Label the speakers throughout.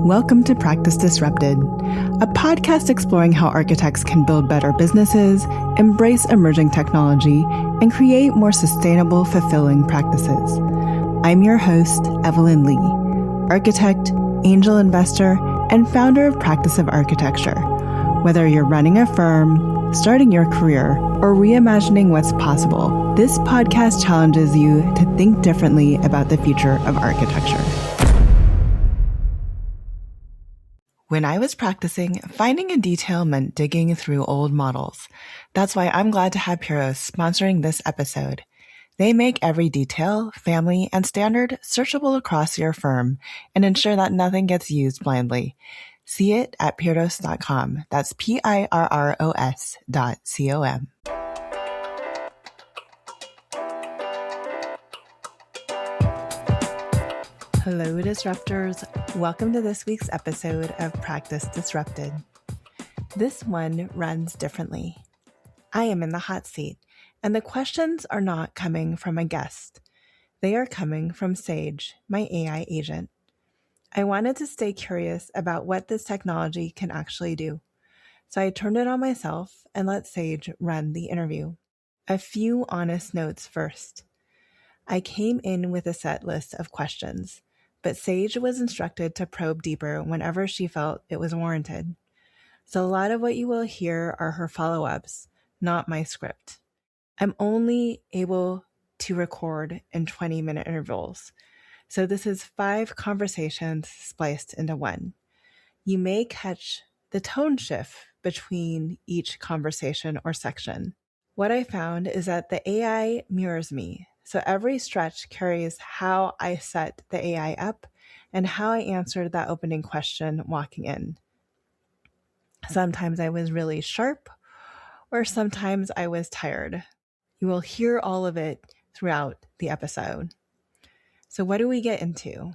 Speaker 1: Welcome to Practice Disrupted, a podcast exploring how architects can build better businesses, embrace emerging technology, and create more sustainable, fulfilling practices. I'm your host, Evelyn Lee, architect, angel investor, and founder of Practice of Architecture. Whether you're running a firm, starting your career, or reimagining what's possible, this podcast challenges you to think differently about the future of architecture. When I was practicing, finding a detail meant digging through old models. That's why I'm glad to have Pyros sponsoring this episode. They make every detail, family, and standard searchable across your firm and ensure that nothing gets used blindly. See it at pyros.com. That's PIRROS.com. Hello, Disruptors. Welcome to this week's episode of Practice Disrupted. This one runs differently. I am in the hot seat, and the questions are not coming from a guest. They are coming from Sage, my AI agent. I wanted to stay curious about what this technology can actually do, so I turned it on myself and let Sage run the interview. A few honest notes first. I came in with a set list of questions, but Sage was instructed to probe deeper whenever she felt it was warranted. So a lot of what you will hear are her follow-ups, not my script. I'm only able to record in 20-minute intervals. So this is 5 conversations spliced into one. You may catch the tone shift between each conversation or section. What I found is that the AI mirrors me. So every stretch carries how I set the AI up and how I answered that opening question walking in. Sometimes I was really sharp, or sometimes I was tired. You will hear all of it throughout the episode. So what do we get into?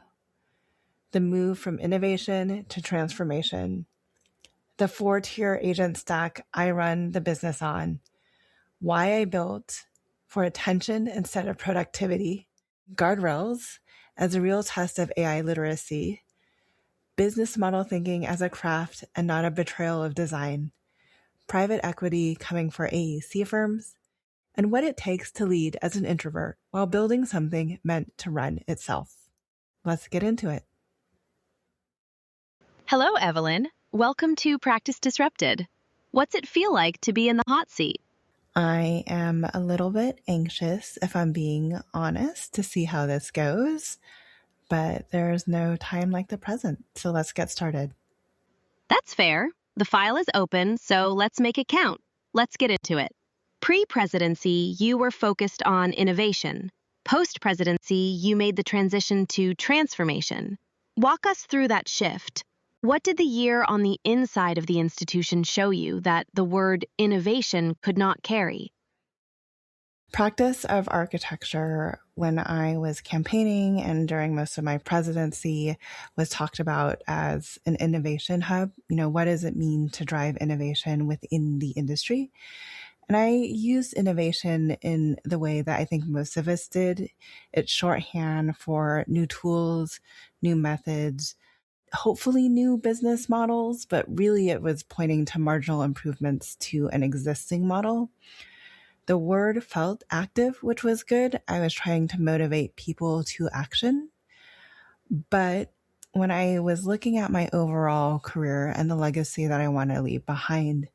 Speaker 1: The move from innovation to transformation, the 4-tier agent stack I run the business on, why I built for attention instead of productivity, guardrails as a real test of AI literacy, business model thinking as a craft and not a betrayal of design, private equity coming for AEC firms, and what it takes to lead as an introvert while building something meant to run itself. Let's get into it.
Speaker 2: Hello, Evelyn. Welcome to Practice Disrupted. What's it feel like to be in the hot seat?
Speaker 1: I am a little bit anxious, if I'm being honest, to see how this goes, but there's no time like the present, so let's get started.
Speaker 2: That's fair. The file is open, so let's make it count. Let's get into it. Pre-presidency, you were focused on innovation. Post-presidency, you made the transition to transformation. Walk us through that shift. What did the year on the inside of the institution show you that the word innovation could not carry?
Speaker 1: Practice of architecture, when I was campaigning and during most of my presidency, was talked about as an innovation hub. What does it mean to drive innovation within the industry? And I used innovation in the way that I think most of us did. It's shorthand for new tools, new methods, hopefully new business models, but really it was pointing to marginal improvements to an existing model. The word felt active, which was good. I was trying to motivate people to action. But when I was looking at my overall career and the legacy that I want to leave behind,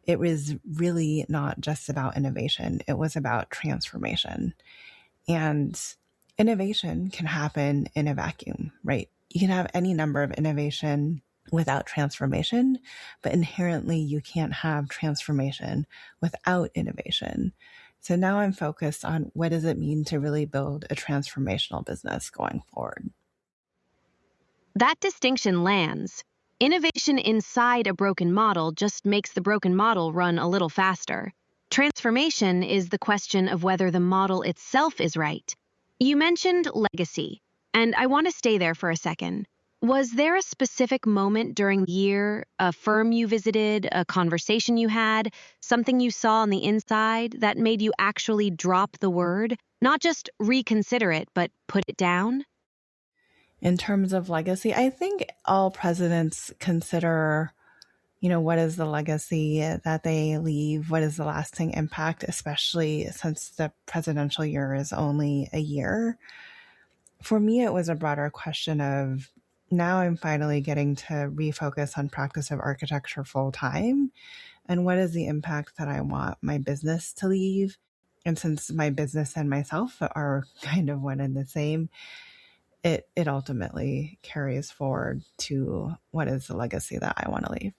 Speaker 1: it was really not just about innovation. It was about transformation. And innovation can happen in a vacuum, right? You can have any number of innovation without transformation, but inherently you can't have transformation without innovation. So now I'm focused on what does it mean to really build a transformational business going forward.
Speaker 2: That distinction lands. Innovation inside a broken model just makes the broken model run a little faster. Transformation is the question of whether the model itself is right. You mentioned legacy, and I want to stay there for a second. Was there a specific moment during the year, a firm you visited, a conversation you had, something you saw on the inside that made you actually drop the word, not just reconsider it, but put it down?
Speaker 1: In terms of legacy, I think all presidents consider, what is the legacy that they leave? What is the lasting impact, especially since the presidential year is only a year? For me, it was a broader question of now I'm finally getting to refocus on practice of architecture full time. And what is the impact that I want my business to leave? And since my business and myself are kind of one and the same, it ultimately carries forward to what is the legacy that I want to leave.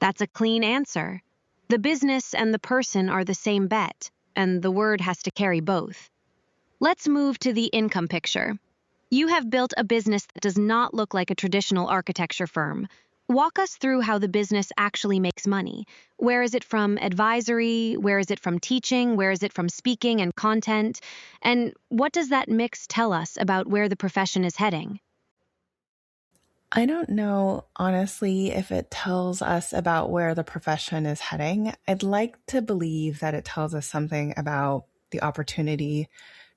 Speaker 2: That's a clean answer. The business and the person are the same bet, and the word has to carry both. Let's move to the income picture. You have built a business that does not look like a traditional architecture firm. Walk us through how the business actually makes money. Where is it from advisory? Where is it from teaching? Where is it from speaking and content? And what does that mix tell us about where the profession is heading?
Speaker 1: I don't know, honestly, if it tells us about where the profession is heading. I'd like to believe that it tells us something about the opportunity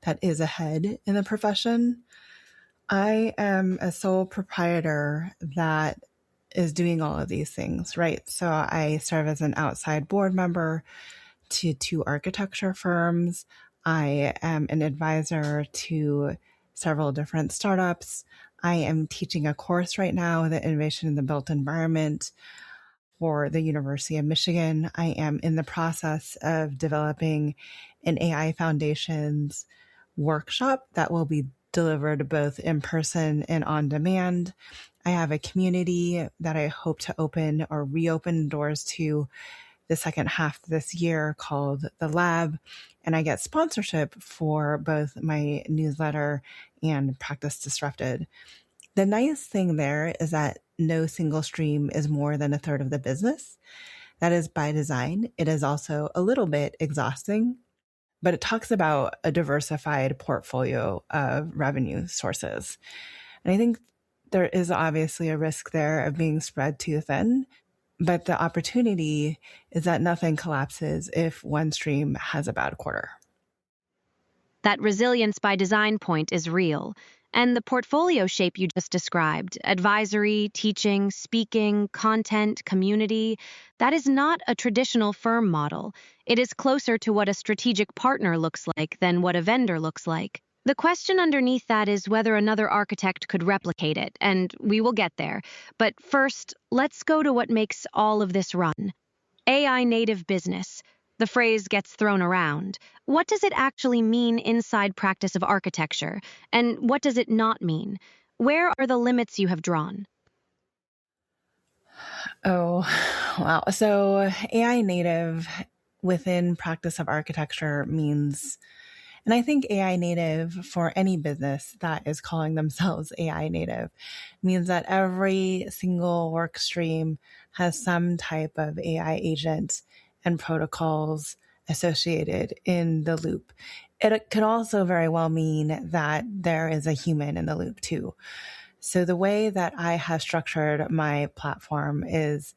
Speaker 1: that is ahead in the profession. I am a sole proprietor that is doing all of these things, right? So I serve as an outside board member to two architecture firms. I am an advisor to several different startups. I am teaching a course right now, the Innovation in the Built Environment, for the University of Michigan. I am in the process of developing an AI Foundations workshop that will be delivered both in person and on demand. I have a community that I hope to open or reopen doors to the second half of this year called The Lab. And I get sponsorship for both my newsletter and Practice Disrupted. The nice thing there is that no single stream is more than a third of the business. That is by design. It is also a little bit exhausting, but it talks about a diversified portfolio of revenue sources. And I think there is obviously a risk there of being spread too thin, but the opportunity is that nothing collapses if one stream has a bad quarter.
Speaker 2: That resilience by design point is real. And the portfolio shape you just described, advisory, teaching, speaking, content, community, that is not a traditional firm model. It is closer to what a strategic partner looks like than what a vendor looks like. The question underneath that is whether another architect could replicate it, and we will get there. But first, let's go to what makes all of this run. AI native business. The phrase gets thrown around. What does it actually mean inside practice of architecture? And what does it not mean? Where are the limits you have drawn?
Speaker 1: Oh, wow. So AI native within practice of architecture means, and I think AI native for any business that is calling themselves AI native means that every single work stream has some type of AI agent and protocols associated in the loop. It could also very well mean that there is a human in the loop too. So the way that I have structured my platform has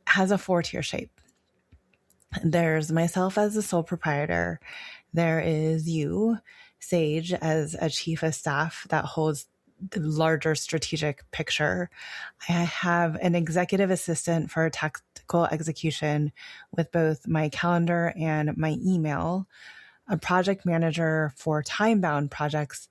Speaker 1: a 4-tier shape. There's myself as the sole proprietor. There is you, Sage, as a chief of staff that holds the larger strategic picture. I have an executive assistant for tactical execution with both my calendar and my email, a project manager for time-bound projects,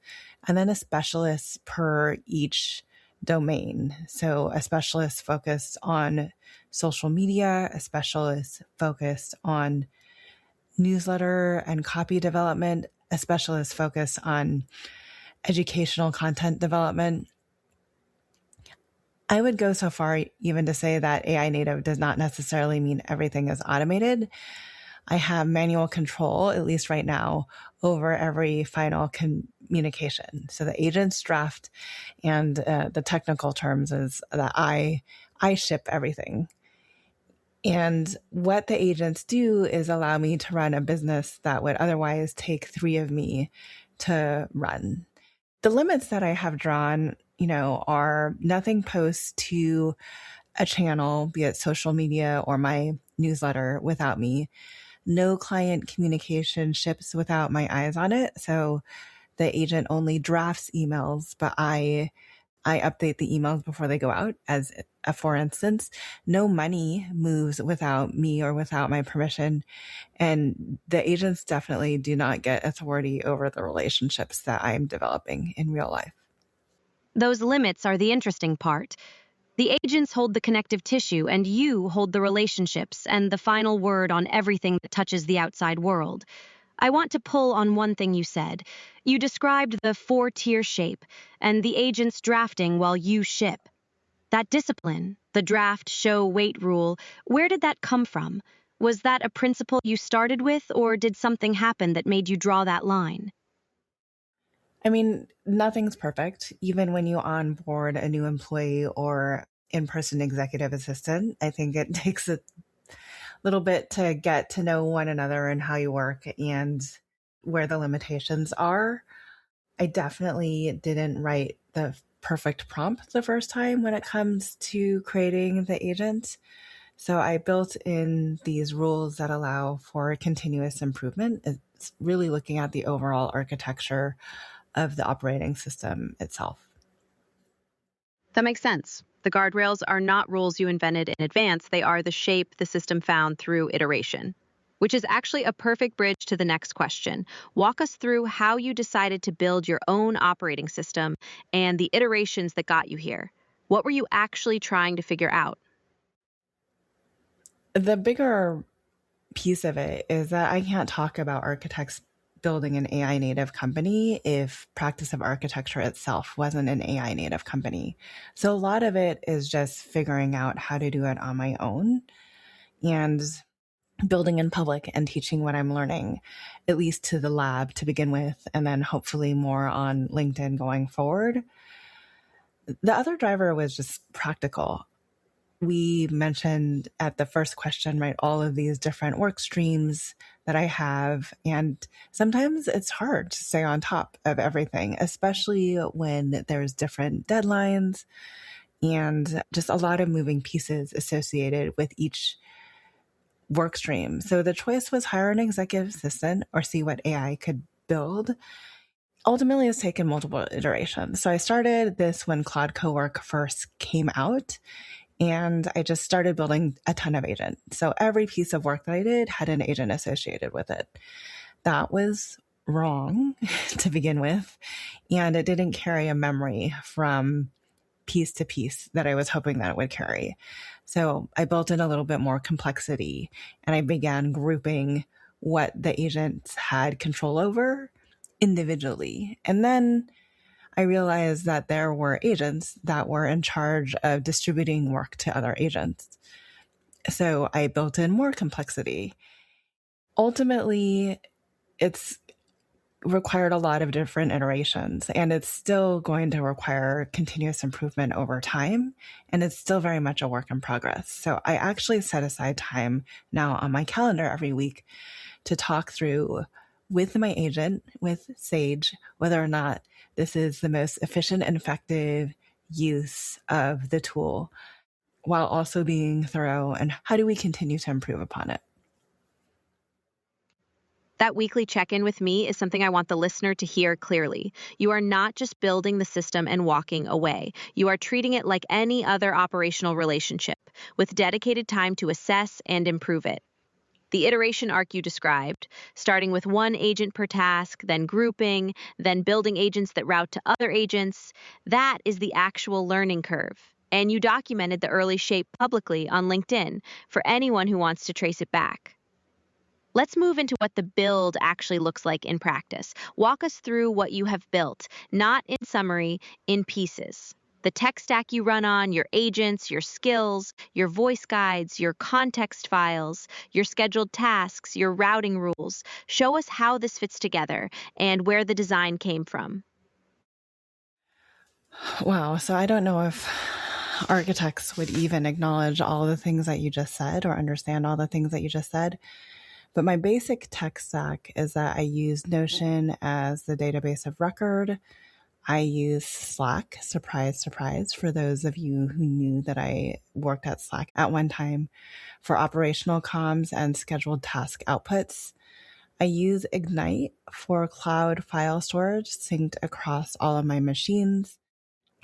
Speaker 1: and then a specialist per each domain. So a specialist focused on social media, a specialist focused on newsletter and copy development, a specialist focused on educational content development. I would go so far even to say that AI native does not necessarily mean everything is automated. I have manual control, at least right now, over every final communication. So the agents draft, and the technical terms is that I ship everything. And what the agents do is allow me to run a business that would otherwise take 3 of me to run. The limits that I have drawn, are nothing posts to a channel, be it social media or my newsletter, without me. No client communication ships without my eyes on it. So The agent only drafts emails, but I update the emails before they go out. As for instance, no money moves without me or without my permission. And the agents definitely do not get authority over the relationships that I'm developing in real life.
Speaker 2: Those limits are the interesting part. The agents hold the connective tissue, and you hold the relationships and the final word on everything that touches the outside world. I want to pull on one thing you said. You described the four-tier shape, and the agents drafting while you ship. That discipline, the draft, show, wait rule, where did that come from? Was that a principle you started with, or did something happen that made you draw that line?
Speaker 1: I mean, nothing's perfect. Even when you onboard a new employee or in-person executive assistant, I think it takes a little bit to get to know one another and how you work and where the limitations are. I definitely didn't write the perfect prompt the first time when it comes to creating the agent. So I built in these rules that allow for continuous improvement. It's really looking at the overall architecture of the operating system itself.
Speaker 2: That makes sense. The guardrails are not rules you invented in advance, they are the shape the system found through iteration. Which is actually a perfect bridge to the next question. Walk us through how you decided to build your own operating system and the iterations that got you here. What were you actually trying to figure out?
Speaker 1: The bigger piece of it is that I can't talk about architects building an AI native company if practice of architecture itself wasn't an AI native company. So a lot of it is just figuring out how to do it on my own and building in public and teaching what I'm learning, at least to the lab to begin with, and then hopefully more on LinkedIn going forward. The other driver was just practical. We mentioned at the first question, right, all of these different work streams that I have. And sometimes it's hard to stay on top of everything, especially when there's different deadlines and just a lot of moving pieces associated with each work stream. So the choice was hire an executive assistant or see what AI could build. Ultimately, it's taken multiple iterations. So I started this when Claude Cowork first came out. And I just started building a ton of agents. So every piece of work that I did had an agent associated with it. That was wrong to begin with. And it didn't carry a memory from piece to piece that I was hoping that it would carry. So I built in a little bit more complexity and I began grouping what the agents had control over individually. And then I realized that there were agents that were in charge of distributing work to other agents. So I built in more complexity. Ultimately, it's required a lot of different iterations, and it's still going to require continuous improvement over time. And it's still very much a work in progress. So I actually set aside time now on my calendar every week to talk through with my agent, with Sage, whether or not this is the most efficient and effective use of the tool while also being thorough, and how do we continue to improve upon it?
Speaker 2: That weekly check-in with me is something I want the listener to hear clearly. You are not just building the system and walking away. You are treating it like any other operational relationship, with dedicated time to assess and improve it. The iteration arc you described, starting with one agent per task, then grouping, then building agents that route to other agents, that is the actual learning curve. And you documented the early shape publicly on LinkedIn for anyone who wants to trace it back. Let's move into what the build actually looks like in practice. Walk us through what you have built, not in summary, in pieces. The tech stack you run on, your agents, your skills, your voice guides, your context files, your scheduled tasks, your routing rules. Show us how this fits together and where the design came from.
Speaker 1: Wow. So I don't know if architects would even acknowledge all the things that you just said or understand all the things that you just said. But my basic tech stack is that I use Notion as the database of record. I use Slack, surprise, surprise, for those of you who knew that I worked at Slack at one time, for operational comms and scheduled task outputs. I use Ignite for cloud file storage synced across all of my machines.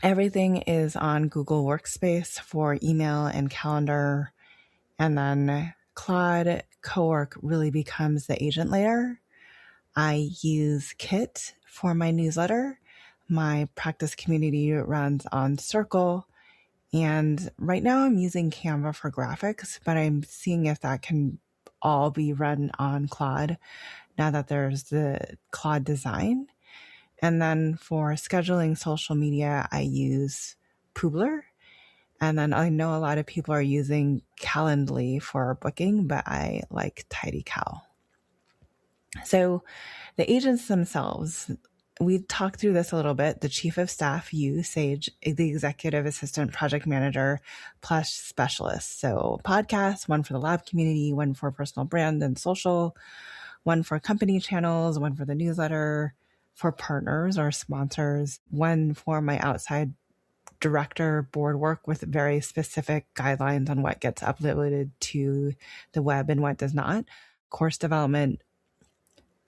Speaker 1: Everything is on Google Workspace for email and calendar. And then Claude Cowork really becomes the agent layer. I use Kit for my newsletter. My practice community runs on Circle. And right now I'm using Canva for graphics, but I'm seeing if that can all be run on Claude now that there's the Claude design. And then for scheduling social media, I use Poobler. And then I know a lot of people are using Calendly for booking, but I like TidyCal. So the agents themselves, we talked through this a little bit. The chief of staff, you, Sage, the executive assistant, project manager, plus specialist. So podcasts, one for the lab community, one for personal brand and social, one for company channels, one for the newsletter, for partners or sponsors, one for my outside director board work with very specific guidelines on what gets uploaded to the web and what does not. Course development.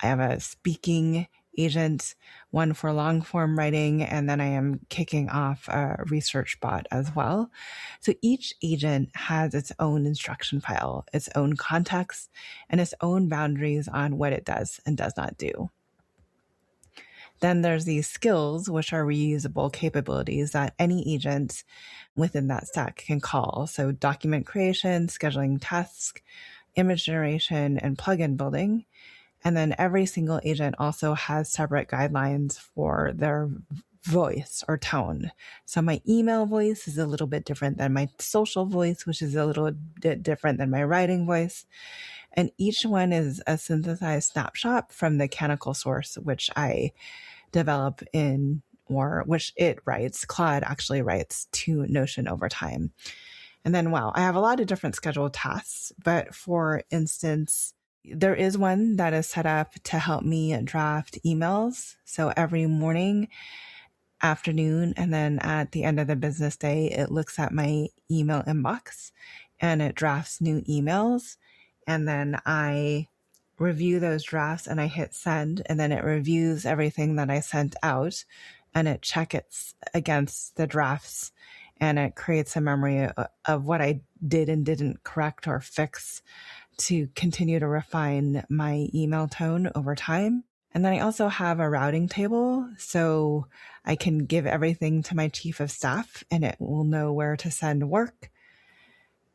Speaker 1: I have a speaking agent, one for long form writing, and then I am kicking off a research bot as well. So each agent has its own instruction file, its own context, and its own boundaries on what it does and does not do. Then there's these skills, which are reusable capabilities that any agent within that stack can call. So document creation, scheduling tasks, image generation, and plugin building. And then every single agent also has separate guidelines for their voice or tone. So my email voice is a little bit different than my social voice, which is a little bit different than my writing voice. And each one is a synthesized snapshot from the canonical source, which I develop in, or which it writes, Claude actually writes to Notion over time. And then, wow, I have a lot of different scheduled tasks, but for instance, there is one that is set up to help me draft emails. So every morning, afternoon, and then at the end of the business day, it looks at my email inbox and it drafts new emails. And then I review those drafts and I hit send, and then it reviews everything that I sent out and it checks against the drafts, and it creates a memory of what I did and didn't correct or fix to continue to refine my email tone over time. And then I also have a routing table, so I can give everything to my chief of staff and it will know where to send work.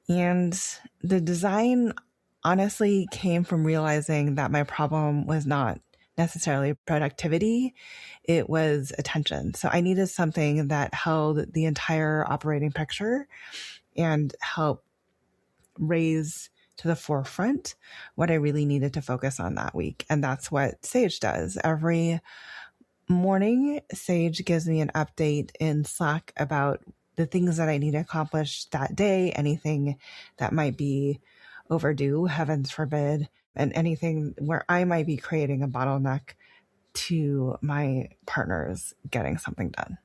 Speaker 1: And the design honestly came from realizing that my problem was not necessarily productivity, it was attention. So I needed something that held the entire operating picture and helped raise to the forefront what I really needed to focus on that week. And that's what Sage does. Every morning, Sage gives me an update in Slack about the things that I need to accomplish that day, anything that might be overdue, heavens forbid, and anything where I might be creating a bottleneck to my partners getting something done.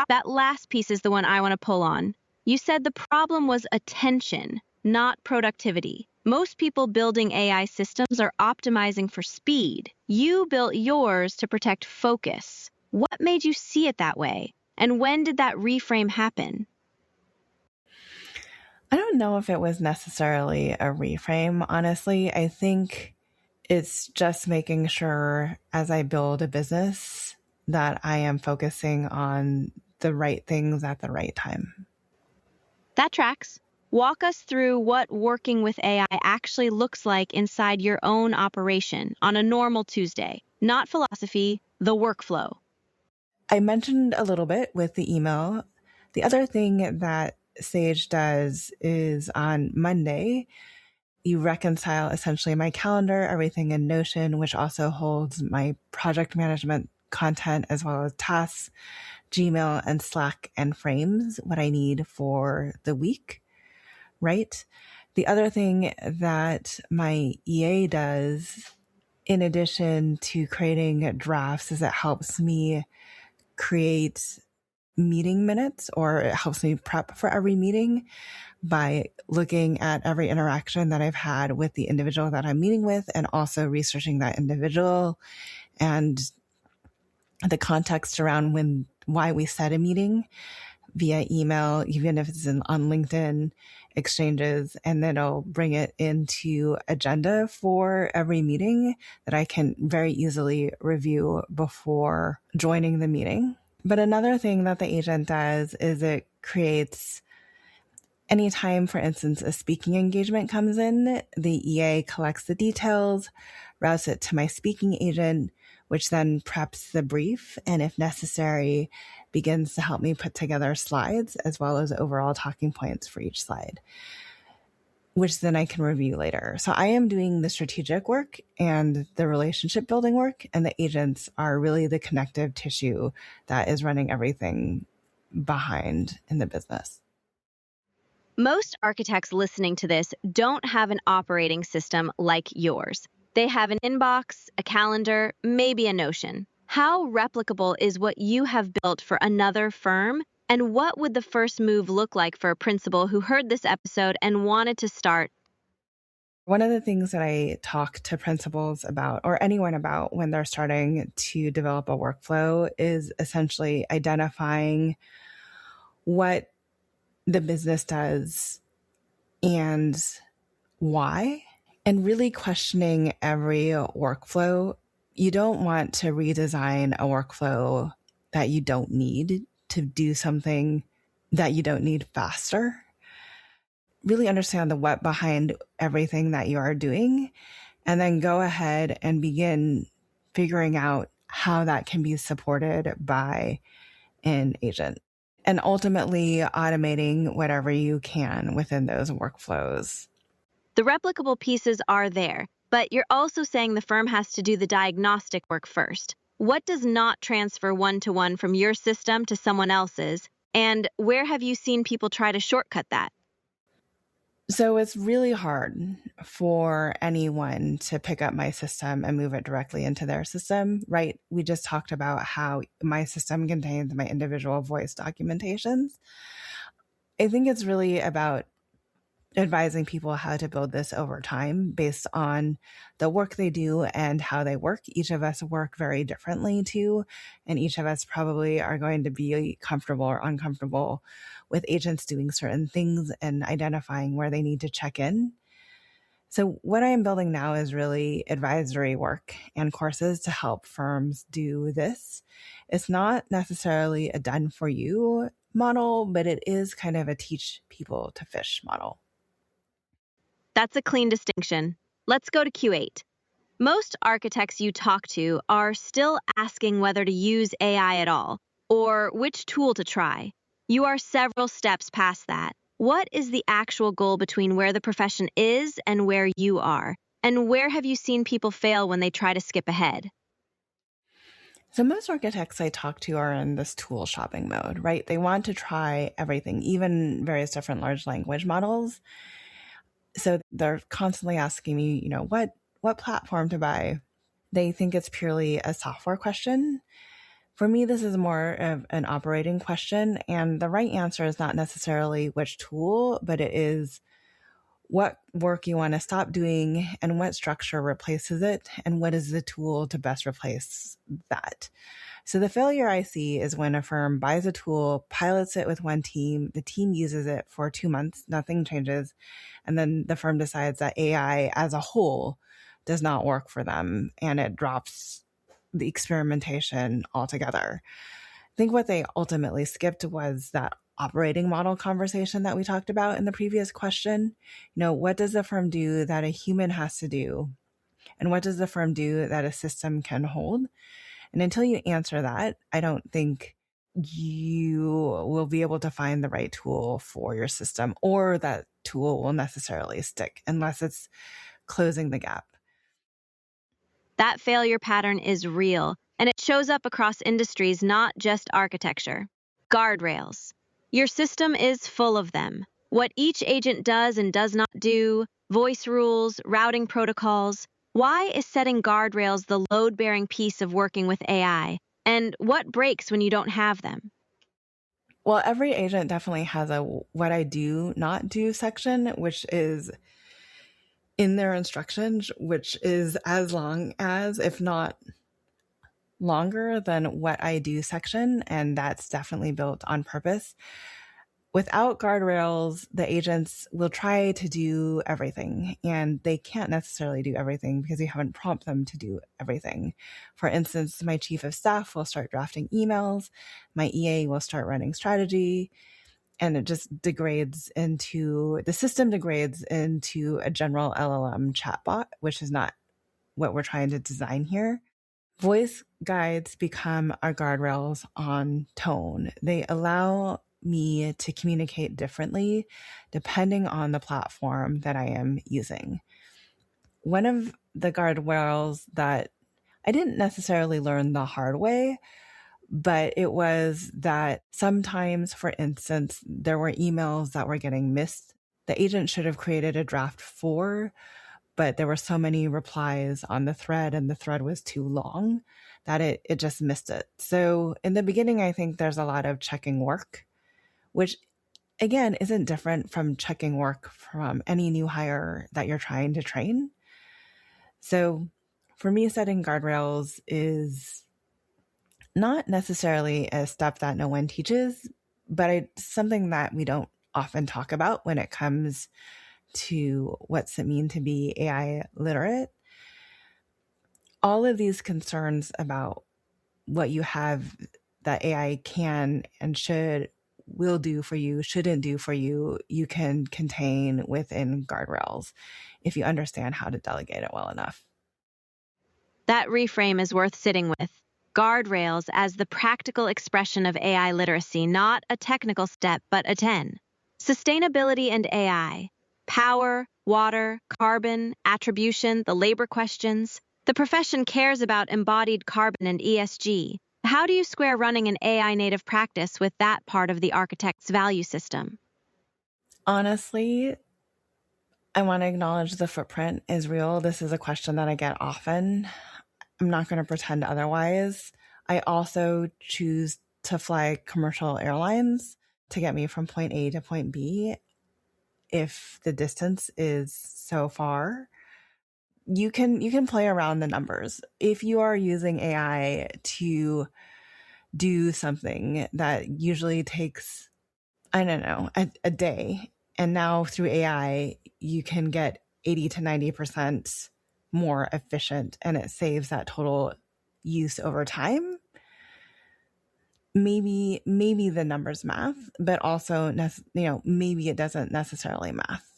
Speaker 2: That last piece is the one I want to pull on. You said the problem was attention, not productivity. Most people building AI systems are optimizing for speed. You built yours to protect focus. What made you see it that way? And when did that reframe happen?
Speaker 1: I don't know if it was necessarily a reframe, honestly. I think it's just making sure as I build a business that I am focusing on the right things at the right time.
Speaker 2: That tracks. Walk us through what working with AI actually looks like inside your own operation on a normal Tuesday. Not philosophy, the workflow.
Speaker 1: I mentioned a little bit with the email. The other thing that Sage does is on Monday, you reconcile essentially my calendar, everything in Notion, which also holds my project management content as well as tasks, Gmail and Slack and frames, what I need for the week, right? The other thing that my EA does, in addition to creating drafts, is it helps me create meeting minutes, or it helps me prep for every meeting by looking at every interaction that I've had with the individual that I'm meeting with, and also researching that individual and the context around why we set a meeting via email, even if it's on LinkedIn exchanges, and then I'll bring it into agenda for every meeting that I can very easily review before joining the meeting. But another thing that the agent does is it creates, anytime, for instance, a speaking engagement comes in, the EA collects the details, routes it to my speaking agent, which then preps the brief, and if necessary, begins to help me put together slides as well as overall talking points for each slide, which then I can review later. So I am doing the strategic work and the relationship building work, and the agents are really the connective tissue that is running everything behind in the business.
Speaker 2: Most architects listening to this don't have an operating system like yours. They have an inbox, a calendar, maybe a Notion. How replicable is what you have built for another firm? And what would the first move look like for a principal who heard this episode and wanted to start?
Speaker 1: One of the things that I talk to principals about, or anyone about, when they're starting to develop a workflow is essentially identifying what the business does and why, and really questioning every workflow. You don't want to redesign a workflow that you don't need to do something that you don't need faster. Really understand the what behind everything that you are doing, and then go ahead and begin figuring out how that can be supported by an agent, and ultimately automating whatever you can within those workflows.
Speaker 2: The replicable pieces are there, but you're also saying the firm has to do the diagnostic work first. What does not transfer one-to-one from your system to someone else's? And where have you seen people try to shortcut that?
Speaker 1: So it's really hard for anyone to pick up my system and move it directly into their system, right? We just talked about how my system contains my individual voice documentations. I think it's really about advising people how to build this over time based on the work they do and how they work. Each of us work very differently too, and each of us probably are going to be comfortable or uncomfortable with agents doing certain things and identifying where they need to check in. So what I am building now is really advisory work and courses to help firms do this. It's not necessarily a done for you model, but it is kind of a teach people to fish model.
Speaker 2: That's a clean distinction. Let's go to Q8. Most architects you talk to are still asking whether to use AI at all, or which tool to try. You are several steps past that. What is the actual goal between where the profession is and where you are? And where have you seen people fail when they try to skip ahead?
Speaker 1: So most architects I talk to are in this tool shopping mode, right? They want to try everything, even various different large language models. So they're constantly asking me, what platform to buy. They think it's purely a software question. For me, this is more of an operating question. And the right answer is not necessarily which tool, but it is what work you want to stop doing and what structure replaces it, and what is the tool to best replace that. So the failure I see is when a firm buys a tool, pilots it with one team, the team uses it for 2 months, nothing changes, and then the firm decides that AI as a whole does not work for them, and it drops the experimentation altogether. I think what they ultimately skipped was that operating model conversation that we talked about in the previous question. What does the firm do that a human has to do? And what does the firm do that a system can hold? And until you answer that, I don't think you will be able to find the right tool for your system, or that tool will necessarily stick unless it's closing the gap.
Speaker 2: That failure pattern is real, and it shows up across industries, not just architecture. Guardrails. Your system is full of them. What each agent does and does not do, voice rules, routing protocols. Why is setting guardrails the load-bearing piece of working with AI? And what breaks when you don't have them?
Speaker 1: Well, every agent definitely has a what I do not do section, which is in their instructions, which is as long as, if not longer than what I do section. And that's definitely built on purpose. Without guardrails, the agents will try to do everything, and they can't necessarily do everything because you haven't prompted them to do everything. For instance, my chief of staff will start drafting emails, my EA will start running strategy, and it just degrades into the system degrades into a general LLM chatbot, which is not what we're trying to design here. Voice guides become our guardrails on tone. They allow me to communicate differently depending on the platform that I am using. One of the guardrails that I didn't necessarily learn the hard way, but it was that sometimes, for instance, there were emails that were getting missed. The agent should have created a draft for, but there were so many replies on the thread and the thread was too long that it just missed it. So in the beginning, I think there's a lot of checking work, which again isn't different from checking work from any new hire that you're trying to train. So for me, setting guardrails is not necessarily a step that no one teaches, but it's something that we don't often talk about when it comes to what's it mean to be AI literate. All of these concerns about what you have that AI can and will do for you, shouldn't do for you, you can contain within guardrails if you understand how to delegate it well enough.
Speaker 2: That reframe is worth sitting with. Guardrails as the practical expression of AI literacy, not a technical step, but a 10. Sustainability and AI. Power, water, carbon, attribution, the labor questions. The profession cares about embodied carbon and ESG. How do you square running an AI native practice with that part of the architect's value system?
Speaker 1: Honestly, I want to acknowledge the footprint is real. This is a question that I get often. I'm not going to pretend otherwise. I also choose to fly commercial airlines to get me from point A to point B if the distance is so far. You can play around the numbers. If you are using AI to do something that usually takes, I don't know, a day, and now through AI, you can get 80 to 90% more efficient and it saves that total use over time. Maybe the numbers math, but also, maybe it doesn't necessarily math.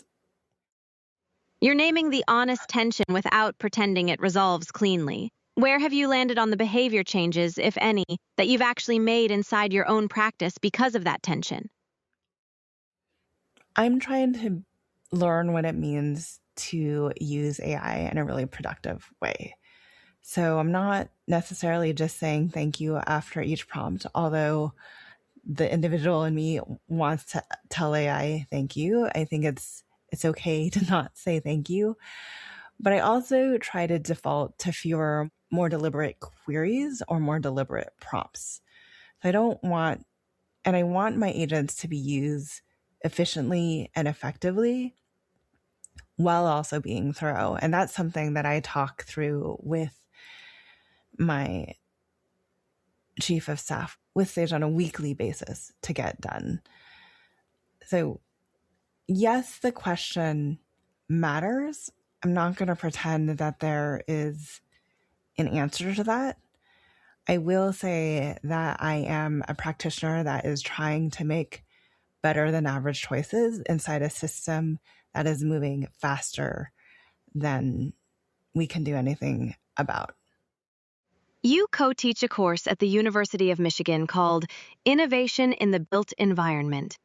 Speaker 2: You're naming the honest tension without pretending it resolves cleanly. Where have you landed on the behavior changes, if any, that you've actually made inside your own practice because of that tension?
Speaker 1: I'm trying to learn what it means to use AI in a really productive way. So I'm not necessarily just saying thank you after each prompt, although the individual in me wants to tell AI thank you. I think it's okay to not say thank you. But I also try to default to fewer, more deliberate queries or more deliberate prompts. So I want my agents to be used efficiently and effectively while also being thorough. And that's something that I talk through with my chief of staff with Sage on a weekly basis to get done. So yes, the question matters. I'm not going to pretend that there is an answer to that. I will say that I am a practitioner that is trying to make better than average choices inside a system that is moving faster than we can do anything about.
Speaker 2: You co-teach a course at the University of Michigan called Innovation in the Built Environment.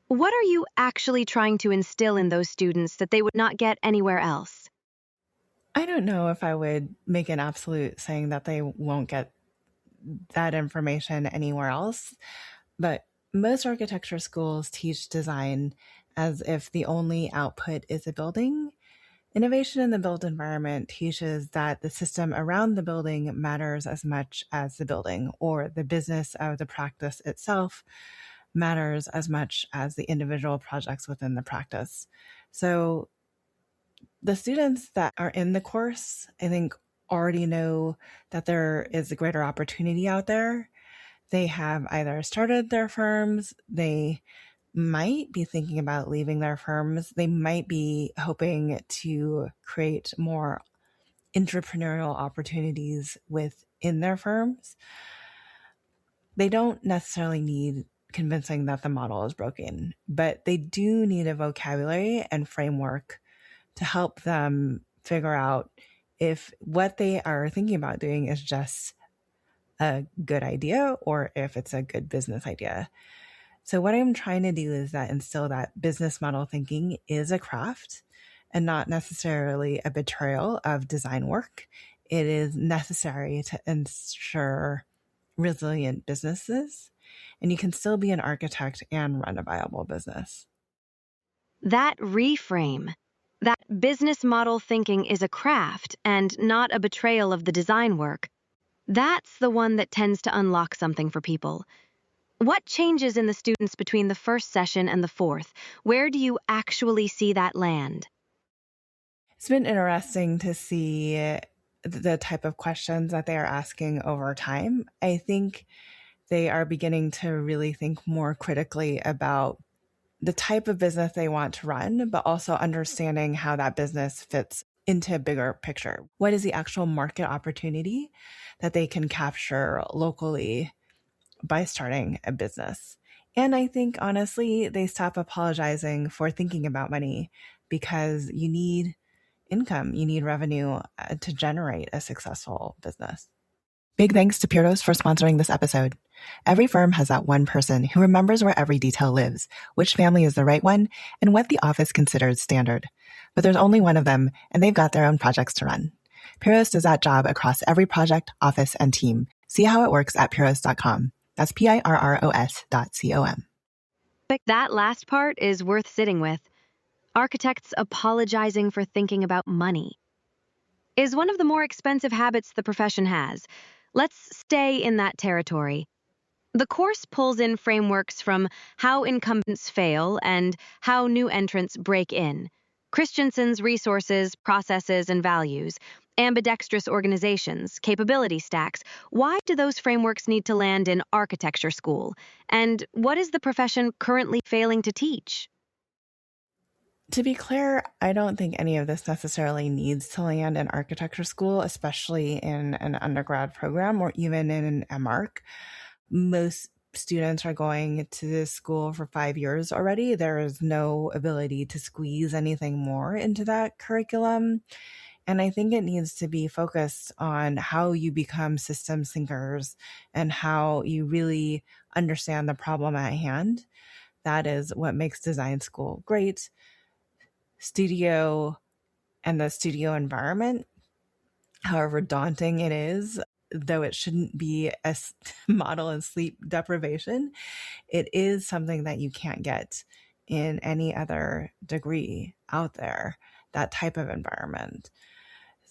Speaker 2: What are you actually trying to instill in those students that they would not get anywhere else?
Speaker 1: I don't know if I would make an absolute saying that they won't get that information anywhere else, but most architecture schools teach design as if the only output is a building. Innovation in the built environment teaches that the system around the building matters as much as the building, or the business of the practice itself matters as much as the individual projects within the practice. So the students that are in the course, I think, already know that there is a greater opportunity out there. They have either started their firms, they might be thinking about leaving their firms, they might be hoping to create more entrepreneurial opportunities within their firms. They don't necessarily need convincing that the model is broken, but they do need a vocabulary and framework to help them figure out if what they are thinking about doing is just a good idea or if it's a good business idea. So what I'm trying to do is that instill that business model thinking is a craft and not necessarily a betrayal of design work. It is necessary to ensure resilient businesses, and you can still be an architect and run a viable business.
Speaker 2: That reframe, that business model thinking is a craft and not a betrayal of the design work, that's the one that tends to unlock something for people. What changes in the students between the first session and the fourth? Where do you actually see that land?
Speaker 1: It's been interesting to see the type of questions that they are asking over time. I think they are beginning to really think more critically about the type of business they want to run, but also understanding how that business fits into a bigger picture. What is the actual market opportunity that they can capture locally by starting a business? And I think, honestly, they stop apologizing for thinking about money because you need income, you need revenue to generate a successful business. Big thanks to Pyros for sponsoring this episode. Every firm has that one person who remembers where every detail lives, which family is the right one, and what the office considers standard. But there's only one of them, and they've got their own projects to run. Pyros does that job across every project, office, and team. See how it works at pyros.com. That's PIRROS.com.
Speaker 2: That last part is worth sitting with. Architects apologizing for thinking about money is one of the more expensive habits the profession has. Let's stay in that territory. The course pulls in frameworks from how incumbents fail and how new entrants break in, Christensen's resources, processes, and values, ambidextrous organizations, capability stacks. Why do those frameworks need to land in architecture school? And what is the profession currently failing to teach?
Speaker 1: To be clear, I don't think any of this necessarily needs to land in architecture school, especially in an undergrad program or even in an MArch. Most students are going to this school for 5 years already. There is no ability to squeeze anything more into that curriculum. And I think it needs to be focused on how you become systems thinkers and how you really understand the problem at hand. That is what makes design school great. Studio and the studio environment, however daunting it is, though it shouldn't be a model in sleep deprivation, it is something that you can't get in any other degree out there, that type of environment.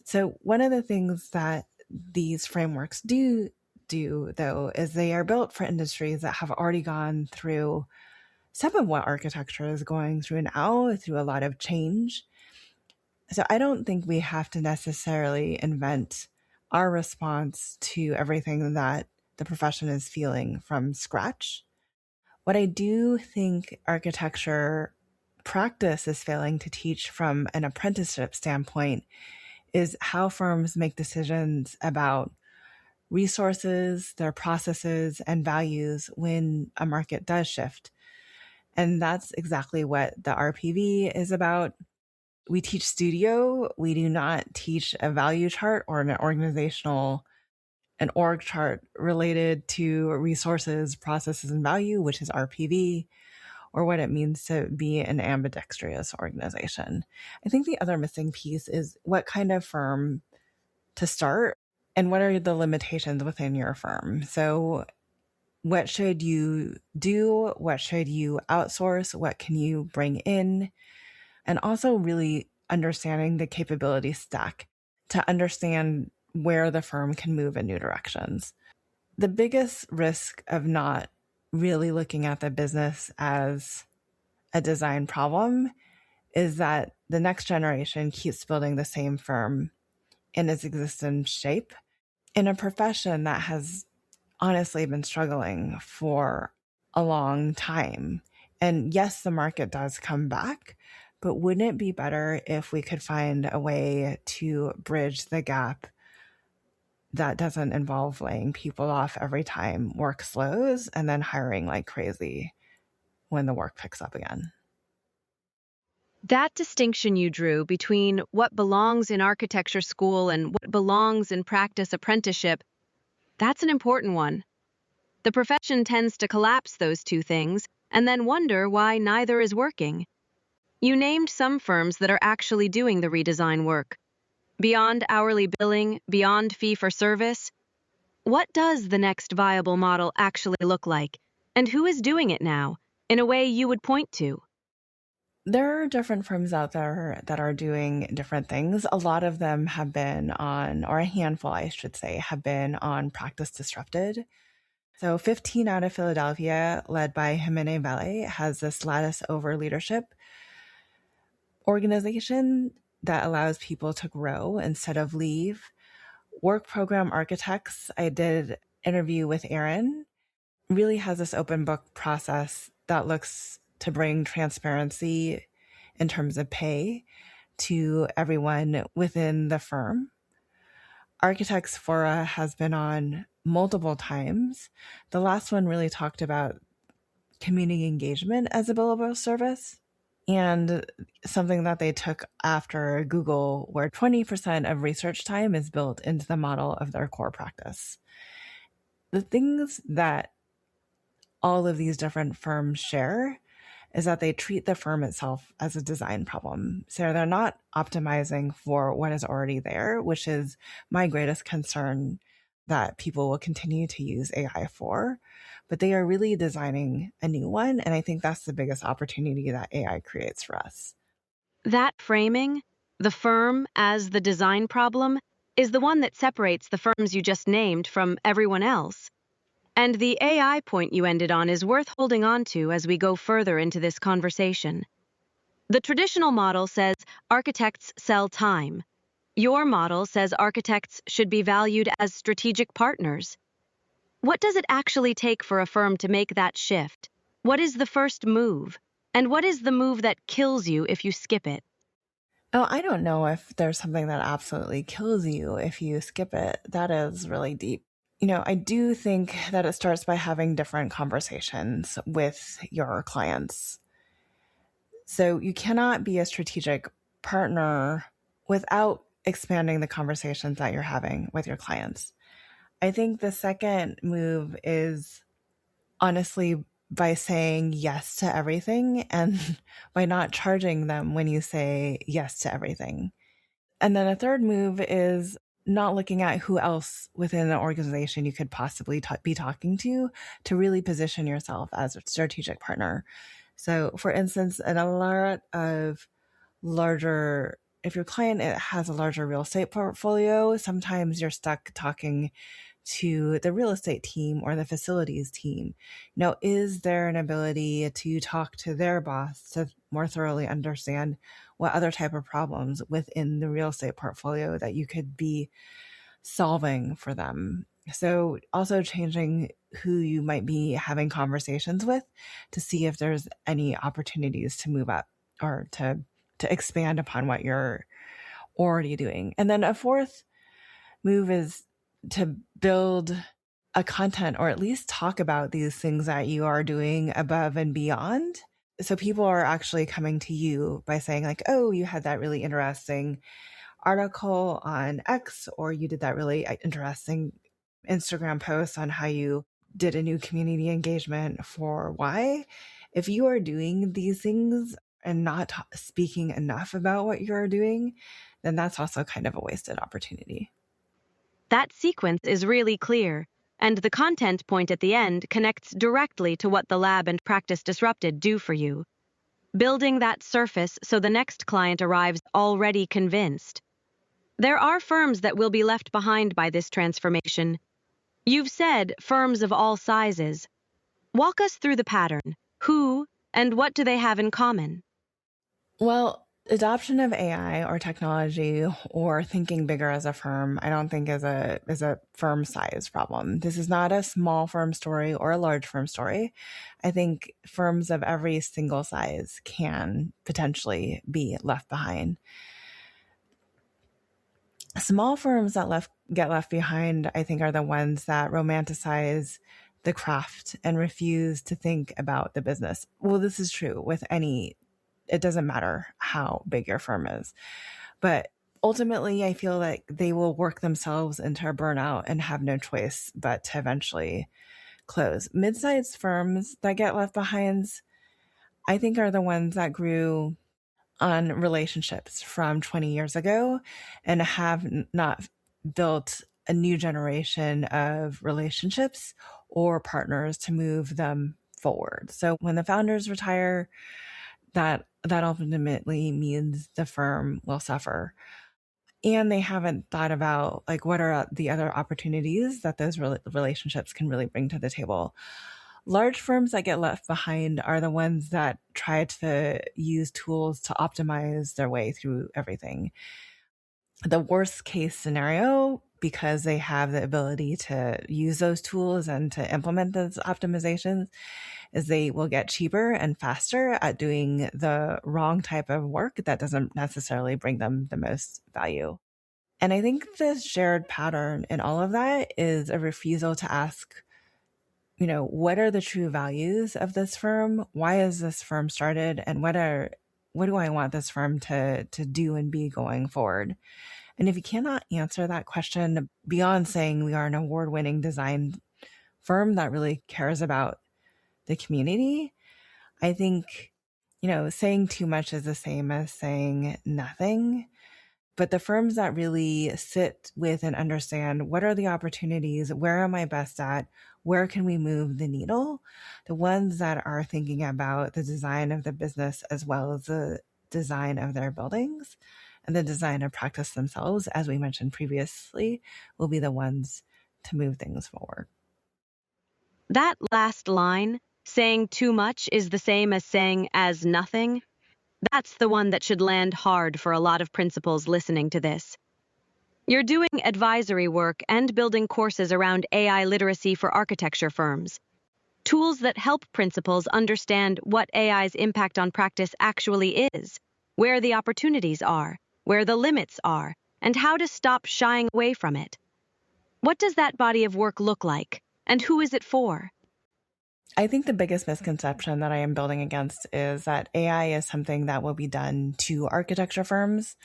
Speaker 1: So one of the things that these frameworks do, though, is they are built for industries that have already gone through some of what architecture is going through now, through a lot of change. So I don't think we have to necessarily invent our response to everything that the profession is feeling from scratch. What I do think architecture practice is failing to teach from an apprenticeship standpoint is how firms make decisions about resources, their processes, and values when a market does shift. And that's exactly what the RPV is about. We teach studio. We do not teach a value chart or an org chart related to resources, processes, and value, which is RPV, or what it means to be an ambidextrous organization. I think the other missing piece is what kind of firm to start and what are the limitations within your firm. So what should you do? What should you outsource? What can you bring in? And also really understanding the capability stack to understand where the firm can move in new directions. The biggest risk of not really looking at the business as a design problem is that the next generation keeps building the same firm in its existing shape in a profession that has honestly been struggling for a long time. And yes, the market does come back, but wouldn't it be better if we could find a way to bridge the gap that doesn't involve laying people off every time work slows and then hiring like crazy when the work picks up again?
Speaker 2: That distinction you drew between what belongs in architecture school and what belongs in practice apprenticeship, that's an important one. The profession tends to collapse those two things and then wonder why neither is working. You named some firms that are actually doing the redesign work. Beyond hourly billing, beyond fee for service, what does the next viable model actually look like? And who is doing it now, in a way you would point to?
Speaker 1: There are different firms out there that are doing different things. A lot of them have been on, or a handful, I should say, have been on Practice Disrupted. So 15 out of Philadelphia, led by Jimene Vele, has this lattice over leadership organization that allows people to grow instead of leave. Work Program Architects, I did interview with Aaron, really has this open book process that looks to bring transparency in terms of pay to everyone within the firm. Architects Fora has been on multiple times. The last one really talked about community engagement as a billable service, and something that they took after Google, where 20% of research time is built into the model of their core practice. The things that all of these different firms share is that they treat the firm itself as a design problem. So they're not optimizing for what is already there, which is my greatest concern that people will continue to use AI for, but they are really designing a new one. And I think that's the biggest opportunity that AI creates for us.
Speaker 2: That framing, the firm as the design problem, is the one that separates the firms you just named from everyone else. And the AI point you ended on is worth holding on to as we go further into this conversation. The traditional model says architects sell time. Your model says architects should be valued as strategic partners. What does it actually take for a firm to make that shift? What is the first move? And what is the move that kills you if you skip it?
Speaker 1: Oh, I don't know if there's something that absolutely kills you if you skip it. That is really deep. I do think that it starts by having different conversations with your clients. So you cannot be a strategic partner without expanding the conversations that you're having with your clients. I think the second move is honestly by saying yes to everything and by not charging them when you say yes to everything. And then a third move is not looking at who else within the organization you could possibly be talking to really position yourself as a strategic partner. So, for instance, in a lot of if your client has a larger real estate portfolio, sometimes you're stuck talking to the real estate team or the facilities team. Is there an ability to talk to their boss to more thoroughly understand what other type of problems within the real estate portfolio that you could be solving for them? So also changing who you might be having conversations with to see if there's any opportunities to move up or to expand upon what you're already doing. And then a fourth move is to build a content or at least talk about these things that you are doing above and beyond. So people are actually coming to you by saying like, oh, you had that really interesting article on X, or you did that really interesting Instagram post on how you did a new community engagement for Y. If you are doing these things and not speaking enough about what you're doing, then that's also kind of a wasted opportunity.
Speaker 2: That sequence is really clear, and the content point at the end connects directly to what the lab and Practice Disrupted do for you. Building that surface so the next client arrives already convinced. There are firms that will be left behind by this transformation. You've said firms of all sizes. Walk us through the pattern. Who and what do they have in common?
Speaker 1: Well, adoption of AI or technology or thinking bigger as a firm, I don't think is a firm size problem. This is not a small firm story or a large firm story. I think firms of every single size can potentially be left behind. Small firms that get left behind, I think, are the ones that romanticize the craft and refuse to think about the business. Well, this is true with any, it doesn't matter how big your firm is. But ultimately, I feel like they will work themselves into a burnout and have no choice but to eventually close. Mid-sized firms that get left behind, I think, are the ones that grew on relationships from 20 years ago and have not built a new generation of relationships or partners to move them forward. So when the founders retire, that ultimately means the firm will suffer. And they haven't thought about like what are the other opportunities that those relationships can really bring to the table. Large firms that get left behind are the ones that try to use tools to optimize their way through everything. The worst case scenario, because they have the ability to use those tools and to implement those optimizations, is they will get cheaper and faster at doing the wrong type of work that doesn't necessarily bring them the most value. And I think the shared pattern in all of that is a refusal to ask, what are the true values of this firm? Why is this firm started? And what do I want this firm to do and be going forward? And if you cannot answer that question beyond saying we are an award-winning design firm that really cares about the community, I think, saying too much is the same as saying nothing. But the firms that really sit with and understand what are the opportunities, where am I best at, where can we move the needle, the ones that are thinking about the design of the business as well as the design of their buildings and the design of practice themselves, as we mentioned previously, will be the ones to move things forward.
Speaker 2: That last line, saying too much is the same as saying as nothing, that's the one that should land hard for a lot of principals listening to this. You're doing advisory work and building courses around AI literacy for architecture firms. Tools that help principals understand what AI's impact on practice actually is, where the opportunities are, where the limits are, and how to stop shying away from it. What does that body of work look like, and who is it for?
Speaker 1: I think the biggest misconception that I am building against is that AI is something that will be done to architecture firms.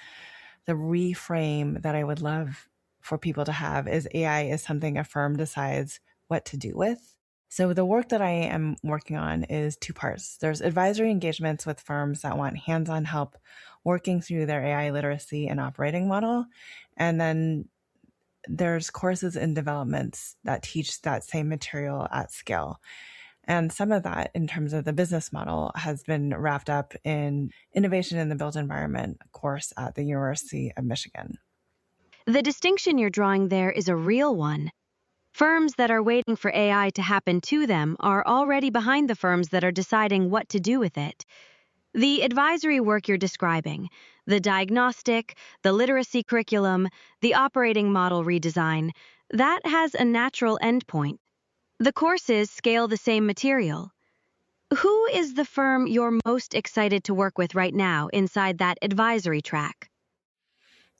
Speaker 1: The reframe that I would love for people to have is AI is something a firm decides what to do with. So the work that I am working on is two parts. There's advisory engagements with firms that want hands-on help working through their AI literacy and operating model. And then there's courses and developments that teach that same material at scale. And some of that, in terms of the business model, has been wrapped up in Innovation in the Built Environment course at the University of Michigan.
Speaker 2: The distinction you're drawing there is a real one. Firms that are waiting for AI to happen to them are already behind the firms that are deciding what to do with it. The advisory work you're describing, the diagnostic, the literacy curriculum, the operating model redesign, that has a natural endpoint. The courses scale the same material. Who is the firm you're most excited to work with right now inside that advisory track?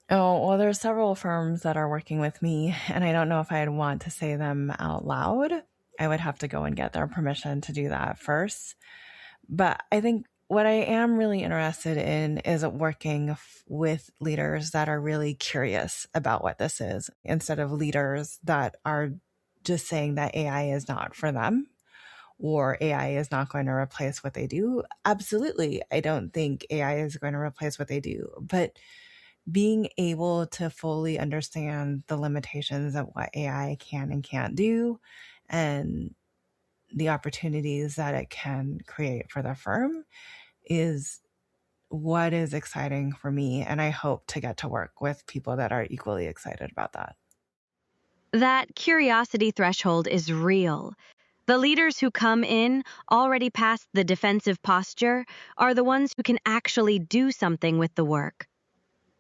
Speaker 1: Oh, well, there's several firms that are working with me, and I don't know if I'd want to say them out loud. I would have to go and get their permission to do that first. But I think what I am really interested in is working with leaders that are really curious about what this is, instead of leaders that are just saying that AI is not for them or AI is not going to replace what they do. Absolutely. I don't think AI is going to replace what they do, but being able to fully understand the limitations of what AI can and can't do and the opportunities that it can create for the firm is what is exciting for me. And I hope to get to work with people that are equally excited about that.
Speaker 2: That curiosity threshold is real. The leaders who come in already past the defensive posture are the ones who can actually do something with the work.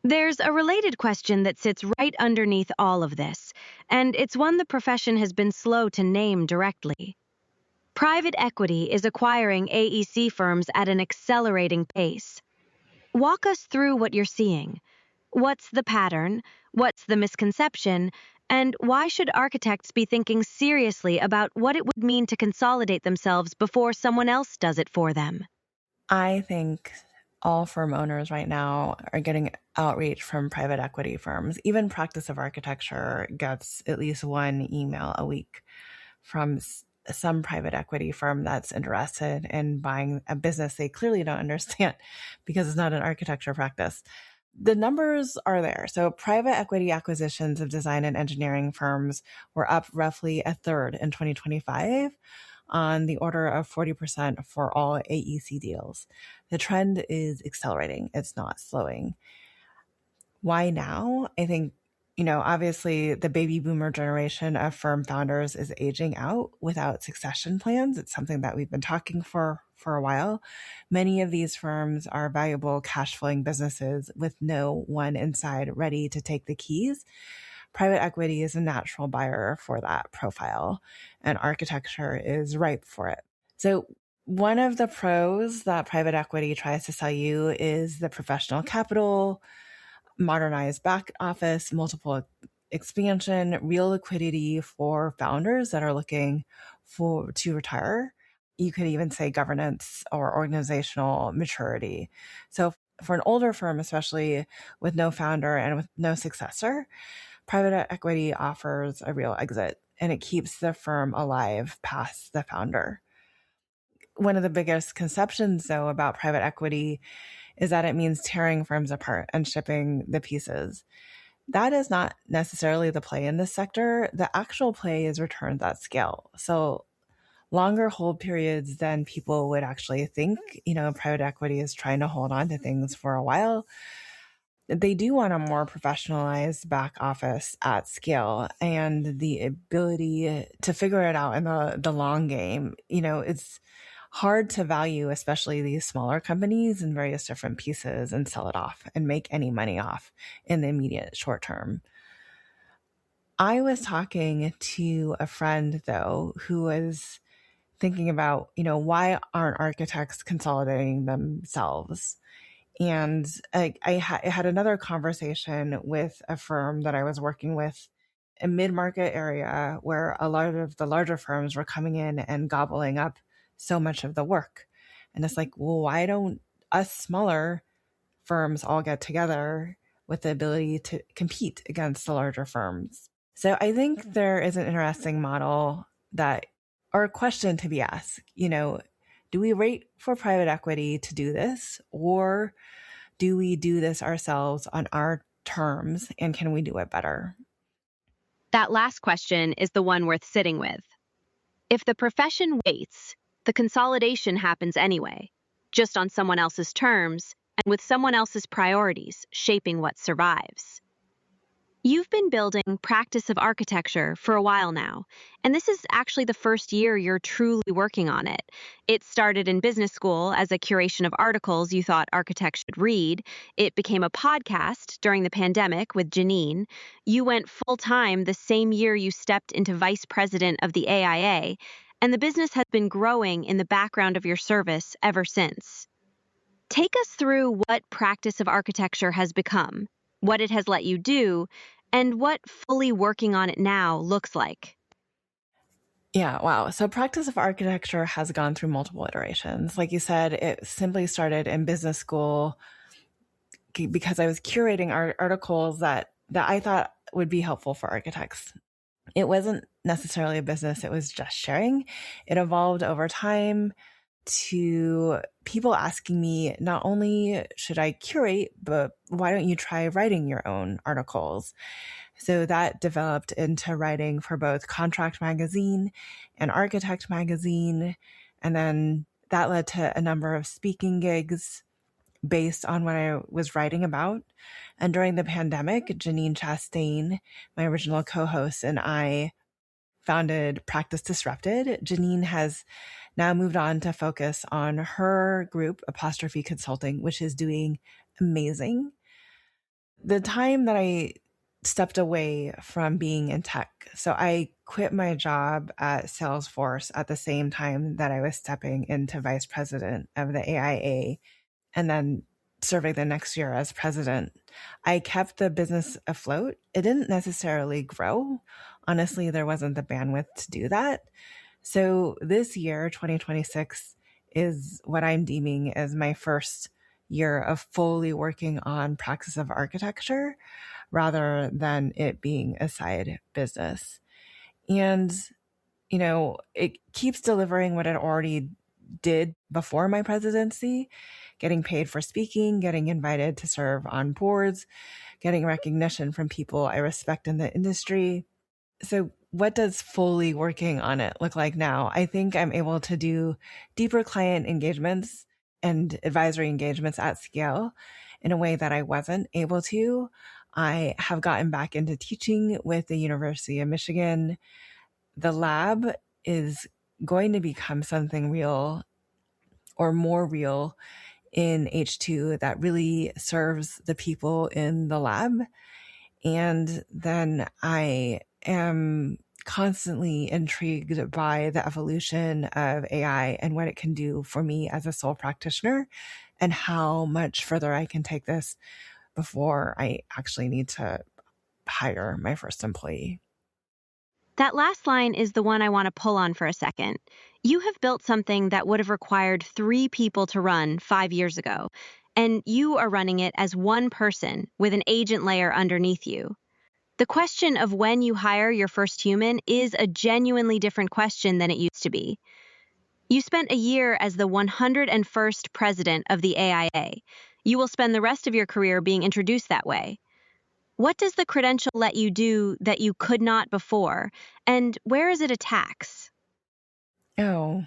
Speaker 2: There's a related question that sits right underneath all of this, and it's one the profession has been slow to name directly. Private equity is acquiring AEC firms at an accelerating pace. Walk us through what you're seeing. What's the pattern? What's the misconception? And why should architects be thinking seriously about what it would mean to consolidate themselves before someone else does it for them?
Speaker 1: I think all firm owners right now are getting outreach from private equity firms. Even Practice of Architecture gets at least one email a week from some private equity firm that's interested in buying a business they clearly don't understand because it's not an architecture practice. The numbers are there. So private equity acquisitions of design and engineering firms were up roughly a third in 2025, on the order of 40% for all AEC deals. The trend is accelerating. It's not slowing. Why now? I think, obviously the baby boomer generation of firm founders is aging out without succession plans. It's something that we've been talking for a while. Many of these firms are valuable cash flowing businesses with no one inside ready to take the keys. Private equity is a natural buyer for that profile, and architecture is ripe for it. So one of the pros that private equity tries to sell you is the professional capital, modernized back office, multiple expansion, real liquidity for founders that are looking to retire. You could even say governance or organizational maturity. So for an older firm, especially with no founder and with no successor, private equity offers a real exit, and it keeps the firm alive past the founder. One of the biggest conceptions, though, about private equity is that it means tearing firms apart and shipping the pieces. That is not necessarily the play in this sector. The actual play is returns at scale. So longer hold periods than people would actually think. Private equity is trying to hold on to things for a while. They do want a more professionalized back office at scale and the ability to figure it out in the long game. It's hard to value, especially these smaller companies, in various different pieces and sell it off and make any money off in the immediate short term. I was talking to a friend, though, who was thinking about, why aren't architects consolidating themselves? And I had another conversation with a firm that I was working with, a mid-market area where a lot of the larger firms were coming in and gobbling up so much of the work. And it's like, well, why don't us smaller firms all get together with the ability to compete against the larger firms? So I think there is an interesting model or a question to be asked, do we wait for private equity to do this, or do we do this ourselves on our terms, and can we do it better?
Speaker 2: That last question is the one worth sitting with. If the profession waits, the consolidation happens anyway, just on someone else's terms and with someone else's priorities shaping what survives. You've been building practice of architecture for a while now, and this is actually the first year you're truly working on it. It started in business school as a curation of articles you thought architects should read. It became a podcast during the pandemic with Janine. You went full-time the same year you stepped into vice president of the AIA, and the business has been growing in the background of your service ever since. Take us through what practice of architecture has become, what it has let you do, and what fully working on it now looks like.
Speaker 1: Yeah, wow. So practice of architecture has gone through multiple iterations. Like you said, it simply started in business school because I was curating articles that I thought would be helpful for architects. It wasn't necessarily a business, it was just sharing. It evolved over time to people asking me, not only should I curate, but why don't you try writing your own articles? So that developed into writing for both Contract Magazine and Architect Magazine. And then that led to a number of speaking gigs based on what I was writing about. And during the pandemic, Janine Chastain, my original co-host, and I founded Practice Disrupted, Janine has now moved on to focus on her group, Apostrophe Consulting, which is doing amazing. The time that I stepped away from being in tech, so I quit my job at Salesforce at the same time that I was stepping into vice president of the AIA and then serving the next year as president. I kept the business afloat. It didn't necessarily grow. Honestly, there wasn't the bandwidth to do that. So this year, 2026, is what I'm deeming as my first year of fully working on practice of architecture rather than it being a side business. And, it keeps delivering what it already did before my presidency, getting paid for speaking, getting invited to serve on boards, getting recognition from people I respect in the industry. So what does fully working on it look like now? I think I'm able to do deeper client engagements and advisory engagements at scale in a way that I wasn't able to. I have gotten back into teaching with the University of Michigan. The lab is going to become something real or more real in H2 that really serves the people in the lab. And then I am constantly intrigued by the evolution of AI and what it can do for me as a sole practitioner and how much further I can take this before I actually need to hire my first employee.
Speaker 2: That last line is the one I want to pull on for a second. You have built something that would have required 3 people to run 5 years ago, and you are running it as one person with an agent layer underneath you. The question of when you hire your first human is a genuinely different question than it used to be. You spent a year as the 101st president of the AIA. You will spend the rest of your career being introduced that way. What does the credential let you do that you could not before, and where is it a tax?
Speaker 1: Oh,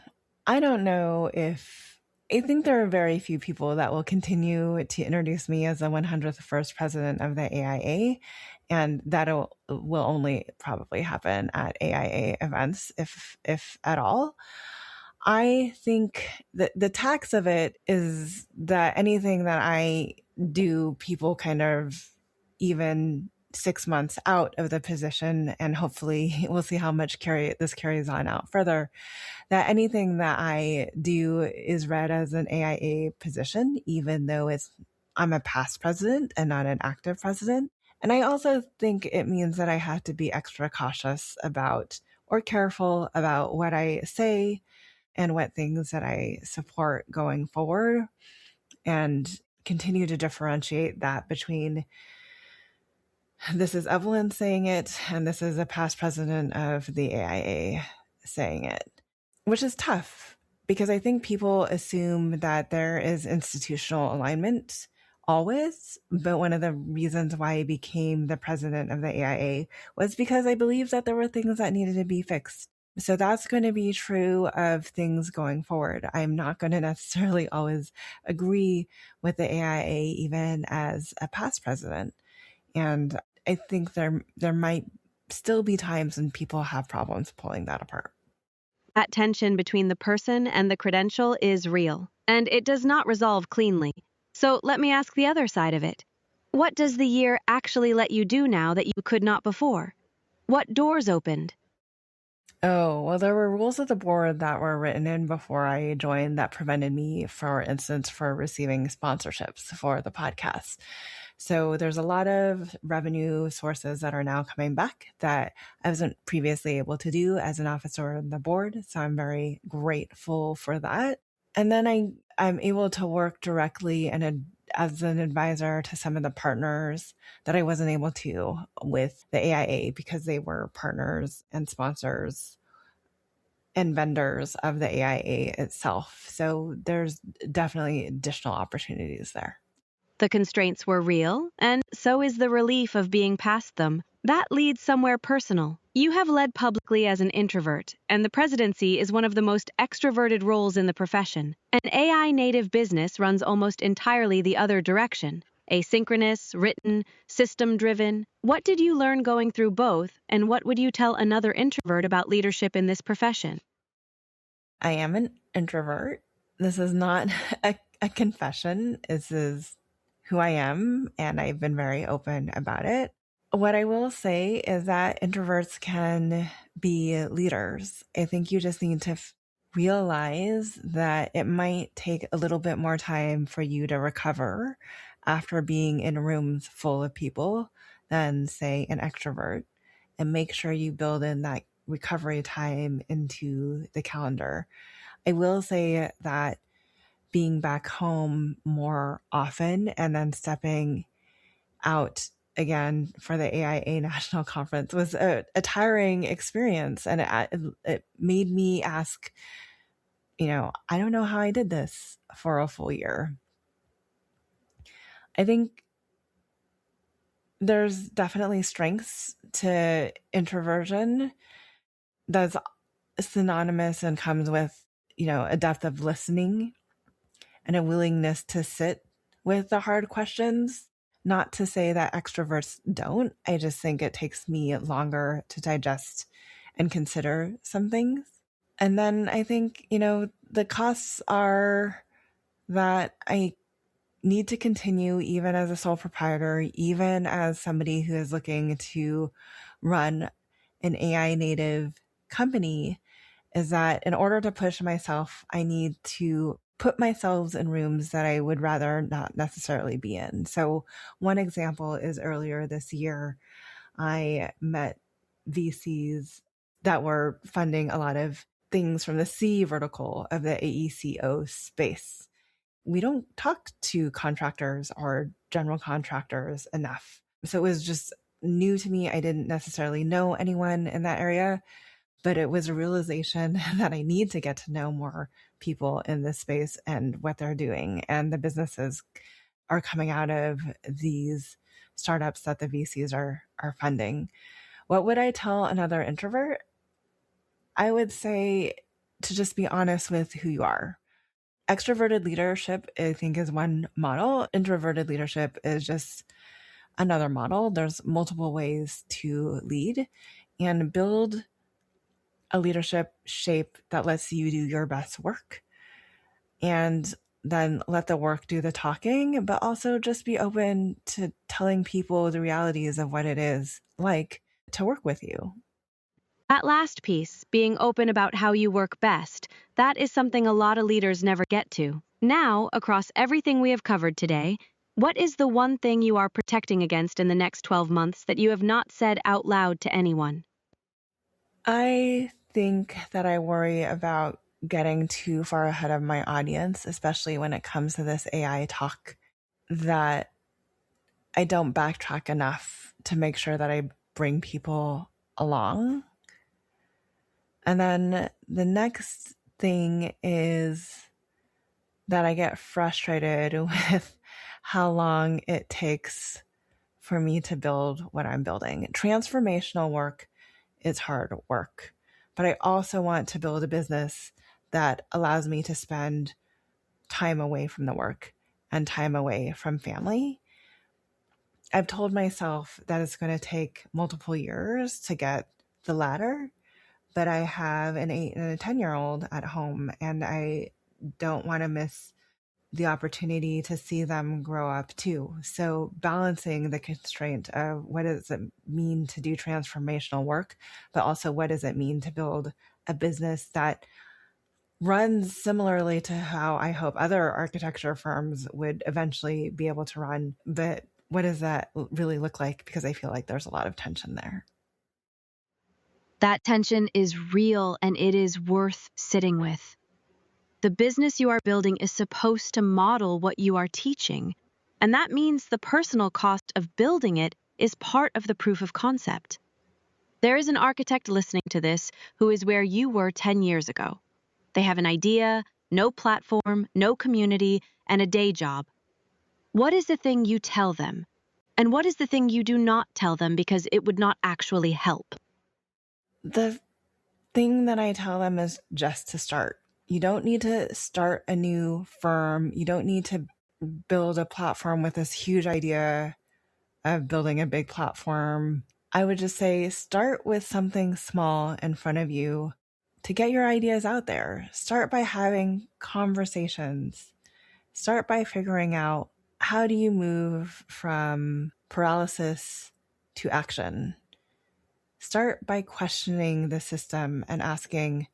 Speaker 1: I don't know if I think there are very few people that will continue to introduce me as the 101st president of the AIA, and that will only probably happen at AIA events, if at all. I think that the tax of it is that anything that I do, people kind of even 6 months out of the position, and hopefully we'll see how much this carries on out further, that anything that I do is read as an AIA position, even though I'm a past president and not an active president. And I also think it means that I have to be extra cautious about or careful about what I say and what things that I support going forward, and continue to differentiate that between this is Evelyn saying it and this is a past president of the AIA saying it, which is tough because I think people assume that there is institutional alignment always. But one of the reasons why I became the president of the AIA was because I believed that there were things that needed to be fixed. So that's going to be true of things going forward. I'm not going to necessarily always agree with the AIA, even as a past president. And I think there might still be times when people have problems pulling that apart.
Speaker 2: That tension between the person and the credential is real, and it does not resolve cleanly. So let me ask the other side of it. What does the year actually let you do now that you could not before? What doors opened?
Speaker 1: Oh, well, there were rules of the board that were written in before I joined that prevented me, for instance, for receiving sponsorships for the podcast. So there's a lot of revenue sources that are now coming back that I wasn't previously able to do as an officer on the board. So I'm very grateful for that. And then I'm able to work directly as an advisor to some of the partners that I wasn't able to with the AIA because they were partners and sponsors and vendors of the AIA itself. So there's definitely additional opportunities there.
Speaker 2: The constraints were real, and so is the relief of being past them. That leads somewhere personal. You have led publicly as an introvert, and the presidency is one of the most extroverted roles in the profession. An AI native business runs almost entirely the other direction. Asynchronous, written, system-driven? What did you learn going through both, and what would you tell another introvert about leadership in this profession?
Speaker 1: I am an introvert. This is not a confession. This is who I am, and I've been very open about it. What I will say is that introverts can be leaders. I think you just need to realize that it might take a little bit more time for you to recover after being in rooms full of people than, say, an extrovert. And make sure you build in that recovery time into the calendar. I will say that being back home more often and then stepping out again for the AIA National Conference was a tiring experience. And it made me ask, I don't know how I did this for a full year. I think there's definitely strengths to introversion that's synonymous and comes with, a depth of listening and a willingness to sit with the hard questions. Not to say that extroverts don't. I just think it takes me longer to digest and consider some things. And then I think, the costs are that I need to continue, even as a sole proprietor, even as somebody who is looking to run an AI native company, is that in order to push myself, I need to put myself in rooms that I would rather not necessarily be in. So one example is earlier this year, I met VCs that were funding a lot of things from the C vertical of the AECO space. We don't talk to contractors or general contractors enough. So it was just new to me. I didn't necessarily know anyone in that area, but it was a realization that I need to get to know more people in this space and what they're doing. And the businesses are coming out of these startups that the VCs are funding. What would I tell another introvert? I would say to just be honest with who you are. Extroverted leadership, I think, is one model. Introverted leadership is just another model. There's multiple ways to lead and build a leadership shape that lets you do your best work, and then let the work do the talking, but also just be open to telling people the realities of what it is like to work with you.
Speaker 2: That last piece, being open about how you work best, that is something a lot of leaders never get to. Now, across everything we have covered today, what is the one thing you are protecting against in the next 12 months that you have not said out loud to anyone?
Speaker 1: I think that I worry about getting too far ahead of my audience, especially when it comes to this AI talk, that I don't backtrack enough to make sure that I bring people along. And then the next thing is that I get frustrated with how long it takes for me to build what I'm building. Transformational work is hard work, but I also want to build a business that allows me to spend time away from the work and time away from family. I've told myself that it's going to take multiple years to get the latter, but I have an 8 and a 10-year-old at home, and I don't want to miss the opportunity to see them grow up too. So balancing the constraint of what does it mean to do transformational work, but also what does it mean to build a business that runs similarly to how I hope other architecture firms would eventually be able to run. But what does that really look like? Because I feel like there's a lot of tension there.
Speaker 2: That tension is real and it is worth sitting with. The business you are building is supposed to model what you are teaching, and that means the personal cost of building it is part of the proof of concept. There is an architect listening to this who is where you were 10 years ago. They have an idea, no platform, no community, and a day job. What is the thing you tell them? And what is the thing you do not tell them because it would not actually help?
Speaker 1: The thing that I tell them is just to start. You don't need to start a new firm. You don't need to build a platform with this huge idea of building a big platform. I would just say start with something small in front of you to get your ideas out there. Start by having conversations. Start by figuring out, how do you move from paralysis to action? Start by questioning the system and asking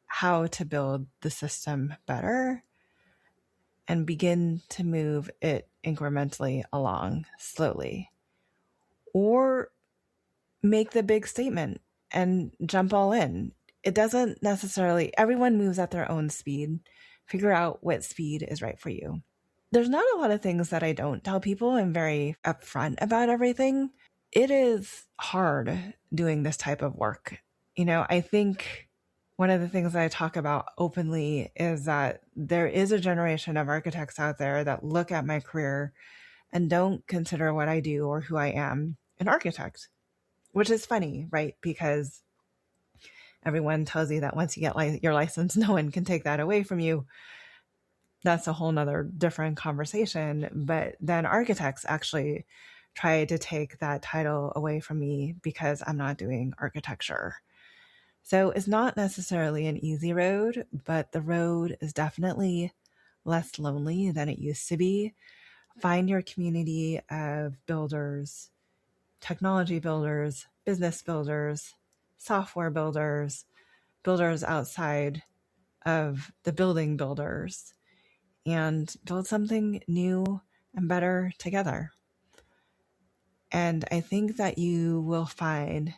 Speaker 1: how to build the system better, and begin to move it incrementally along slowly. Or make the big statement and jump all in. It doesn't necessarily, everyone moves at their own speed. Figure out what speed is right for you. There's not a lot of things that I don't tell people. I'm very upfront about everything. It is hard doing this type of work. I think one of the things that I talk about openly is that there is a generation of architects out there that look at my career and don't consider what I do or who I am an architect, which is funny, right? Because everyone tells you that once you get your license, no one can take that away from you. That's a whole nother different conversation. But then architects actually try to take that title away from me because I'm not doing architecture. So it's not necessarily an easy road, but the road is definitely less lonely than it used to be. Find your community of builders, technology builders, business builders, software builders, builders outside of the building builders, and build something new and better together. And I think that you will find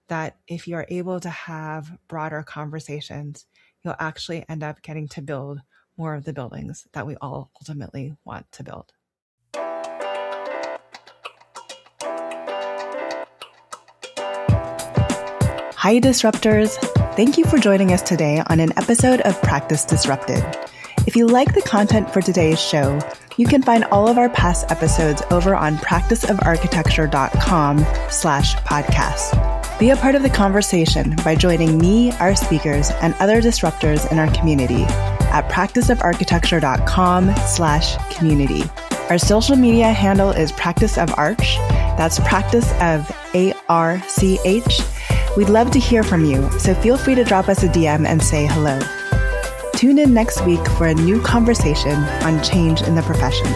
Speaker 1: that if you're able to have broader conversations, you'll actually end up getting to build more of the buildings that we all ultimately want to build. Hi, Disruptors. Thank you for joining us today on an episode of Practice Disrupted. If you like the content for today's show, you can find all of our past episodes over on practiceofarchitecture.com/podcast. Be a part of the conversation by joining me, our speakers, and other disruptors in our community at practiceofarchitecture.com/community. Our social media handle is Practice of Arch. That's Practice of ARCH. We'd love to hear from you, so feel free to drop us a DM and say hello. Tune in next week for a new conversation on change in the profession.